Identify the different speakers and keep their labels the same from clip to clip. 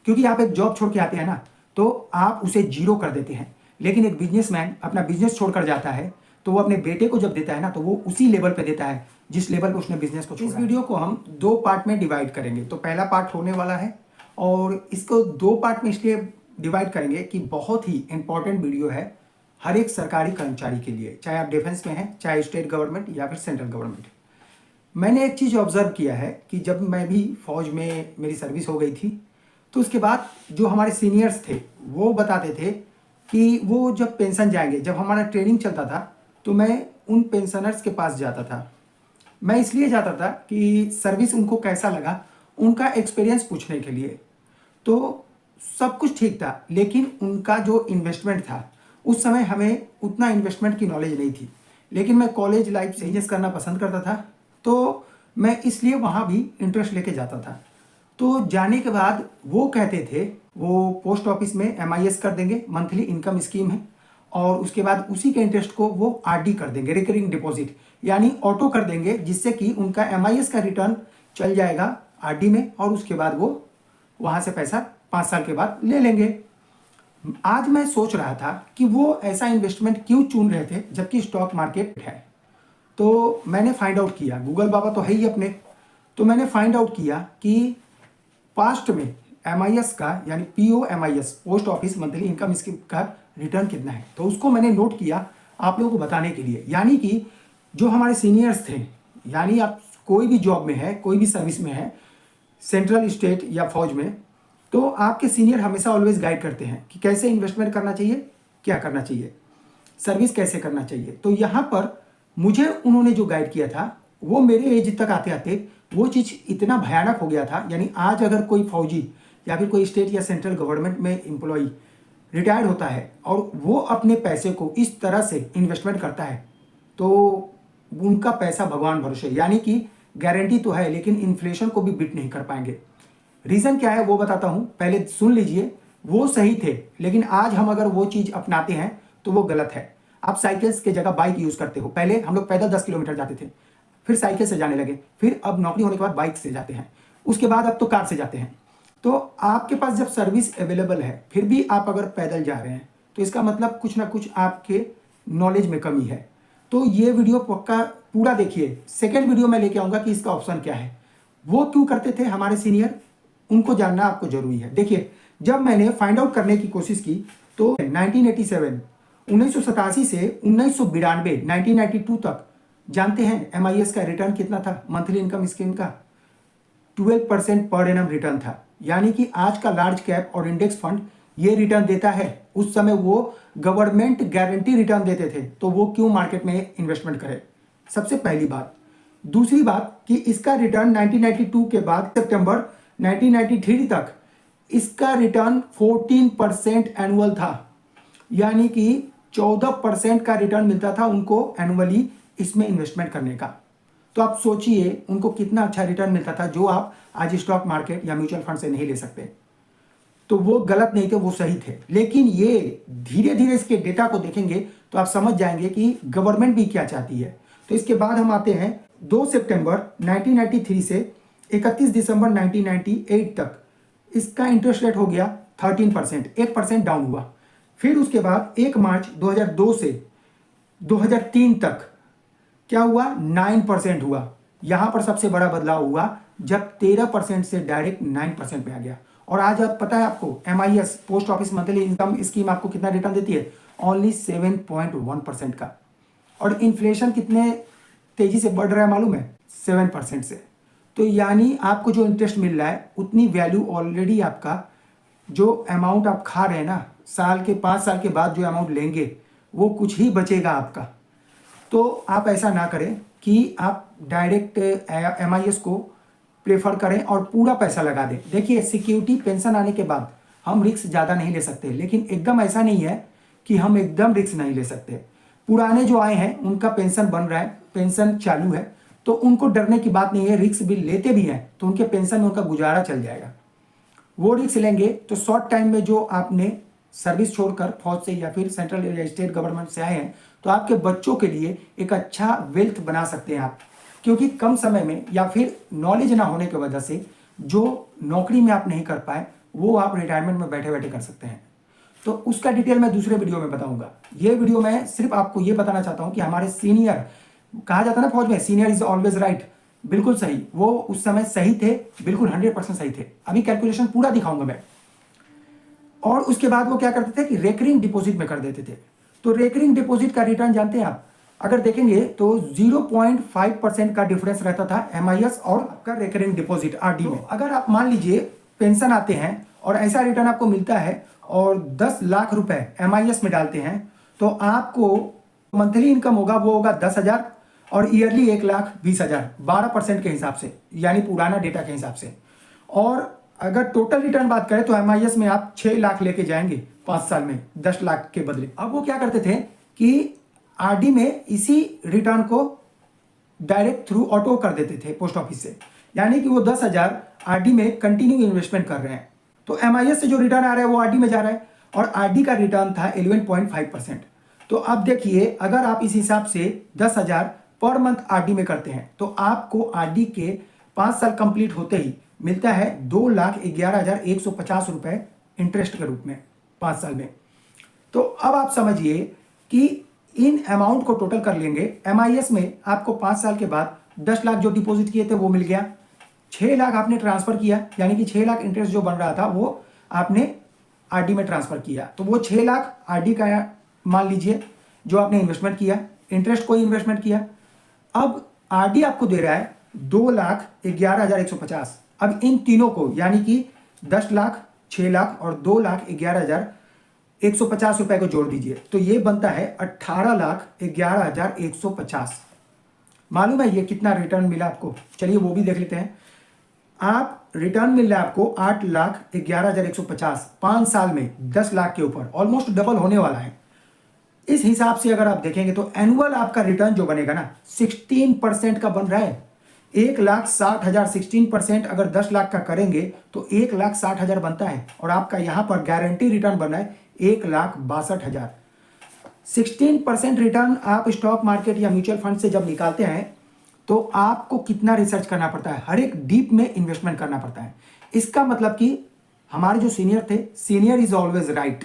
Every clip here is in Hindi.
Speaker 1: क्योंकि आप एक जॉब छोड़ के आते हैं ना, तो आप उसे जीरो कर देते हैं। लेकिन एक बिजनेसमैन अपना बिजनेस छोड़कर जाता है तो वो अपने बेटे को जब देता है ना, तो वो उसी लेवल पे देता है जिस लेवल पे उसने बिजनेस को छोड़ा। इस वीडियो को हम दो पार्ट में डिवाइड करेंगे। तो पहला पार्ट होने वाला है, और इसको दो पार्ट में इसलिए डिवाइड करेंगे कि बहुत ही इंपॉर्टेंट वीडियो है हर एक सरकारी कर्मचारी के लिए, चाहे आप डिफेंस में हैं, चाहे स्टेट गवर्नमेंट या फिर सेंट्रल गवर्नमेंट। मैंने एक चीज़ ऑब्जर्व किया है कि जब मैं भी फौज में मेरी सर्विस हो गई थी, तो उसके बाद जो हमारे सीनियर्स थे वो बताते थे कि वो जब पेंशन जाएंगे, जब हमारा ट्रेनिंग चलता था तो मैं उन पेंशनर्स के पास जाता था। मैं इसलिए जाता था कि सर्विस उनको कैसा लगा, उनका एक्सपीरियंस पूछने के लिए। तो सब कुछ ठीक था, लेकिन उनका जो इन्वेस्टमेंट था, उस समय हमें उतना इन्वेस्टमेंट की नॉलेज नहीं थी। लेकिन मैं कॉलेज लाइफ से बिजनेस करना पसंद करता था, तो मैं इसलिए वहाँ भी इंटरेस्ट लेके जाता था। तो जाने के बाद वो कहते थे वो पोस्ट ऑफिस में MIS कर देंगे, मंथली इनकम स्कीम है, और उसके बाद उसी के इंटरेस्ट को वो RD कर देंगे, रिकरिंग डिपॉजिट, यानी ऑटो कर देंगे, जिससे कि उनका MIS का रिटर्न चल जाएगा RD में, और उसके बाद वो वहाँ से पैसा 5 साल के बाद ले लेंगे। आज मैं सोच रहा था कि वो ऐसा इन्वेस्टमेंट क्यों चुन रहे थे जबकि स्टॉक मार्केट है। तो मैंने फाइंड आउट किया, गूगल बाबा तो है ही अपने, तो मैंने फाइंड आउट किया कि पास्ट में MIS का, यानी POMIS, post office monthly income scheme का रिटर्न कितना है। तो उसको मैंने नोट किया आप लोगों को बताने के लिए। यानी कि जो हमारे सीनियर्स थे, यानी आप कोई भी जॉब में है, कोई भी सर्विस में है, सेंट्रल, स्टेट या फौज में, तो आपके सीनियर हमेशा ऑलवेज गाइड करते हैं कि कैसे इन्वेस्टमेंट करना चाहिए, क्या करना चाहिए, सर्विस कैसे करना चाहिए। तो यहाँ पर मुझे उन्होंने जो गाइड किया था, वो मेरे एज तक आते आते वो चीज़ इतना भयानक हो गया था। यानी आज अगर कोई फौजी या फिर कोई स्टेट या सेंट्रल गवर्नमेंट में एम्प्लॉय रिटायर्ड होता है और वो अपने पैसे को इस तरह से इन्वेस्टमेंट करता है, तो उनका पैसा भगवान भरोसे, यानी कि गारंटी तो है लेकिन इन्फ्लेशन को भी बीट नहीं कर पाएंगे। रीज़न क्या है वो बताता हूँ, पहले सुन लीजिए। वो सही थे, लेकिन आज हम अगर वो चीज़ अपनाते हैं तो वो गलत है। आप साइकिल्स की जगह बाइक यूज़ करते हो। पहले हम लोग पैदल 10 किलोमीटर जाते थे, फिर साइकिल से जाने लगे, फिर अब नौकरी होने के बाद बाइक से जाते हैं, उसके बाद अब तो कार से जाते हैं। तो आपके पास जब सर्विस अवेलेबल है फिर भी आप अगर पैदल जा रहे हैं, तो इसका मतलब कुछ ना कुछ आपके नॉलेज में कमी है। तो ये वीडियो पक्का पूरा देखिए। सेकेंड वीडियो में लेके आऊँगा कि इसका ऑप्शन क्या है, वो क्यों करते थे हमारे सीनियर, उनको जानना आपको जरूरी है। देखिए, जब मैंने फाइंड आउट करने की कोशिश की तो 1987 1987 से 1992 1992 तक जानते हैं MIS का रिटर्न कितना था मंथली इनकम स्कीम का? 12% पर एनम रिटर्न था। यानी कि आज का लार्ज कैप और इंडेक्स फंड ये रिटर्न देता है, उस समय वो गवर्नमेंट गारंटी रिटर्न देते थे, तो वो क्यों मार्केट में इन्वेस्टमेंट करे? सबसे पहली बात। दूसरी बात कि इसका रिटर्न 1992 के बाद सितंबर 1993 तक इसका रिटर्न 14% एनुअल था, यानी कि 14% का रिटर्न मिलता था उनको एनुअली इसमें इन्वेस्टमेंट करने का। तो आप सोचिए उनको कितना अच्छा रिटर्न मिलता था, जो आप आज स्टॉक मार्केट या म्यूचुअल फंड से नहीं ले सकते। तो वो गलत नहीं थे, वो सही थे। लेकिन ये धीरे धीरे इसके डेटा को देखेंगे तो आप समझ जाएंगे कि गवर्नमेंट भी क्या चाहती है। तो इसके बाद हम आते हैं 2 सितंबर 1993 से 31 दिसंबर 1998 तक इसका इंटरेस्ट रेट हो गया 13%, 1% डाउन हुआ। फिर उसके बाद 1 मार्च 2002 से 2003 तक क्या हुआ? 9% हुआ। यहां पर सबसे बड़ा बदलाव हुआ जब 13% से डायरेक्ट 9% पे आ गया। और आज आप पता है आपको MIS, post office monthly income scheme, आपको कितना रिटर्न देती है? ओनली 7.1% का। और इन्फ्लेशन कितने तेजी से बढ़ रहा है मालूम है? 7% से। तो यानी आपको जो इंटरेस्ट मिल रहा है उतनी वैल्यू ऑलरेडी आपका जो अमाउंट आप खा रहे हैं ना, साल के 5 साल के बाद जो अमाउंट लेंगे वो कुछ ही बचेगा आपका। तो आप ऐसा ना करें कि आप डायरेक्ट MIS को प्रेफर करें और पूरा पैसा लगा दें। देखिए, सिक्योरिटी पेंशन आने के बाद हम रिस्क ज़्यादा नहीं ले सकते, लेकिन एकदम ऐसा नहीं है कि हम एकदम रिस्क नहीं ले सकते। पुराने जो आए हैं उनका पेंशन बन रहा है, पेंशन चालू है, तो उनको डरने की बात नहीं है। रिस्क भी लेते भी हैं तो उनके पेंशन में उनका गुजारा चल जाएगा। वो रिस्क लेंगे तो शॉर्ट टाइम में जो आपने सर्विस छोड़कर फौज से या फिर सेंट्रल या स्टेट गवर्नमेंट से आए हैं, तो आपके बच्चों के लिए एक अच्छा वेल्थ बना सकते हैं आप। क्योंकि कम समय में या फिर नॉलेज ना होने की वजह से जो नौकरी में आप नहीं कर पाए, वो आप रिटायरमेंट में बैठे बैठे कर सकते हैं। तो उसका डिटेल मैं दूसरे वीडियो में बताऊंगा। ये वीडियो में सिर्फ आपको ये बताना चाहता हूं कि हमारे सीनियर, कहा जाता है ना फौज में, सीनियर इज ऑलवेज राइट, बिल्कुल सही, वो उस समय सही थे, बिल्कुल 100% सही थे। अभी कैलकुलेशन पूरा दिखाऊंगा मैं। और उसके बाद वो क्या करते थे कि रेकरिंग डिपॉजिट में कर देते थे। तो रेकरिंग डिपॉजिट का रिटर्न जानते हैं आप, अगर देखेंगे तो 0.5% का डिफरेंस रहता था MIS और आपका रेकरिंग डिपॉजिट RD में। अगर आप मान लीजिए पेंशन आते हैं और ऐसा रिटर्न आपको मिलता है और 10 लाख रुपए MIS में डालते हैं, तो आपको मंथली इनकम होगा वो होगा 10,000 और ईयरली 1,20,000, 12% के हिसाब से, यानी पुराना डेटा के हिसाब से। और अगर टोटल रिटर्न बात करें तो MIS में आप 6 लाख लेके जाएंगे 5 साल में 10 लाख के बदले। अब वो क्या करते थे कि RD में इसी रिटर्न को डायरेक्ट थ्रू ऑटो कर देते थे पोस्ट ऑफिस से, यानी कि वो 10,000 RD में कंटिन्यू इन्वेस्टमेंट कर रहे हैं। तो MIS से जो रिटर्न आ रहा है वो RD में जा रहा है और RD का रिटर्न था 11.5%। तो अब देखिए, अगर आप इस हिसाब से 10,000 पर मंथ RD में करते हैं तो आपको RD के 5 साल कंप्लीट होते ही मिलता है 2,11,150 रुपए इंटरेस्ट के रूप में 5 साल में। तो अब आप समझिए कि इन अमाउंट को टोटल कर लेंगे। MIS में आपको 5 साल के बाद 10 लाख जो डिपॉजिट किए थे वो मिल गया, 6 लाख आपने ट्रांसफर किया, यानी कि 6 लाख इंटरेस्ट जो बन रहा था वो आपने RD में ट्रांसफर किया। तो वो 6 लाख RD का मान लीजिए जो आपने इन्वेस्टमेंट किया, इंटरेस्ट कोई इन्वेस्टमेंट किया। अब RD आपको दे रहा है 2,11,150। अब इन तीनों को, यानी कि 10 लाख, 6 लाख और 2,11,150 रुपए को जोड़ दीजिए तो ये बनता है 18,11,150। मालूम है ये कितना रिटर्न मिला आपको? चलिए वो भी देख लेते हैं। आप रिटर्न मिल रहा है आपको 8,11,150 5 साल में 10 लाख के ऊपर, ऑलमोस्ट डबल होने वाला है। इस हिसाब से अगर आप देखेंगे तो एनुअल आपका रिटर्न जो बनेगा ना 16% का बन रहा है। 1,60,000, 16% अगर 10 लाख का करेंगे तो 1,60,000 बनता है और आपका यहां पर गारंटी रिटर्न बन रहा है 1,62,000। 16% रिटर्न आप स्टॉक मार्केट या म्यूचुअल फंड से जब निकालते हैं तो आपको कितना रिसर्च करना पड़ता है, हर एक डीप में इन्वेस्टमेंट करना पड़ता है। इसका मतलब कि हमारे जो सीनियर थे, सीनियर इज ऑलवेज राइट,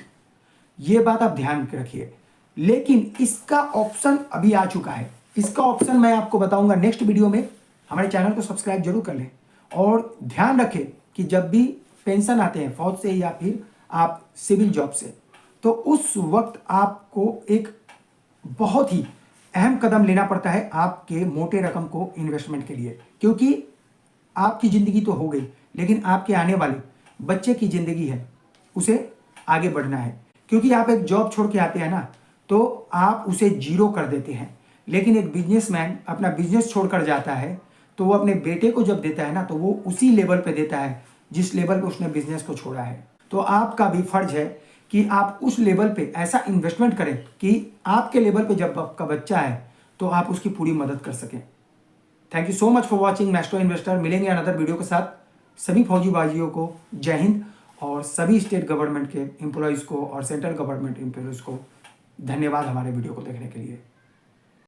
Speaker 1: ये बात आप ध्यान रखिए। लेकिन इसका ऑप्शन अभी आ चुका है। इसका ऑप्शन मैं आपको बताऊंगा नेक्स्ट वीडियो में। हमारे चैनल को सब्सक्राइब जरूर कर लें और ध्यान रखें कि जब भी पेंशन आते हैं फौज से या फिर आप सिविल जॉब से, तो उस वक्त आपको एक बहुत ही अहम कदम लेना पड़ता है आपके मोटे रकम को इन्वेस्टमेंट के लिए, क्योंकि आपकी ज़िंदगी तो हो गई लेकिन आपके आने वाले बच्चे की ज़िंदगी है, उसे आगे बढ़ना है। क्योंकि आप एक जॉब छोड़ के आते हैं ना तो आप उसे जीरो कर देते हैं, लेकिन एक बिजनेसमैन अपना बिजनेस छोड़कर जाता है तो वो अपने बेटे को जब देता है ना तो वो उसी लेवल पे देता है जिस लेवल पे उसने बिजनेस को छोड़ा है। तो आपका भी फर्ज है कि आप उस लेवल पे ऐसा इन्वेस्टमेंट करें कि आपके लेवल पे जब आपका बच्चा है तो आप उसकी पूरी मदद कर सकें। Thank you so much for watching Maestro investor. मिलेंगे अनदर वीडियो के साथ। सभी फौजी बाजियों को जय हिंद और सभी स्टेट गवर्नमेंट के एम्प्लॉयज़ को और सेंट्रल गवर्नमेंट एम्प्लॉयज़ को धन्यवाद हमारे वीडियो को देखने के लिए।